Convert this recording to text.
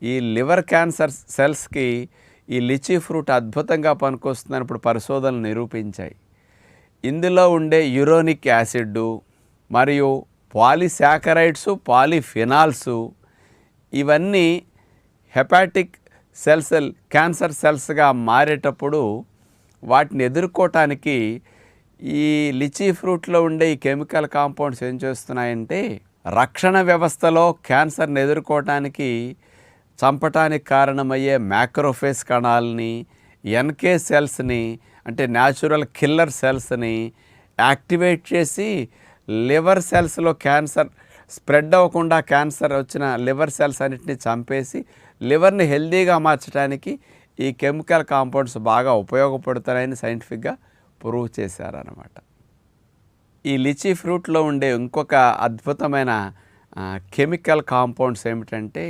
ఈ liver cancer సెల్స్కి ఈ lychee fruit అద్భుతంగా పనికొస్తుందని ఇప్పుడు పరిశోధనలు నిరూపించాయి. ఇందులో ఉండే యురోనిక్ యాసిడ్ మరియు పాలిసాకరైడ్స్, పాలిఫినాల్స్ ఇవన్నీ హెపాటిక్ సెల్స్ క్యాన్సర్ సెల్స్గా మారేటప్పుడు వాటిని ఎదుర్కోవటానికి ఈ లిచీ ఫ్రూట్లో ఉండే ఈ కెమికల్ కాంపౌండ్స్ ఏం చేస్తున్నాయంటే రక్షణ వ్యవస్థలో క్యాన్సర్ని ఎదుర్కోవటానికి చంపటానికి కారణమయ్యే మ్యాక్రోఫేజ్ కణాలని, ఎన్కే సెల్స్ని అంటే న్యాచురల్ కిల్లర్ సెల్స్ని యాక్టివేట్ చేసి లివర్ సెల్స్లో క్యాన్సర్ స్ప్రెడ్ అవ్వకుండా క్యాన్సర్ వచ్చిన లివర్ సెల్స్ అన్నిటిని చంపేసి లివర్ని హెల్దీగా మార్చడానికి ఈ కెమికల్ కాంపౌండ్స్ బాగా ఉపయోగపడుతున్నాయని సైంటిఫిక్గా ప్రూవ్ చేశారన్నమాట. ఈ లిచీ ఫ్రూట్లో ఉండే ఇంకొక అద్భుతమైన కెమికల్ కాంపౌండ్స్ ఏమిటంటే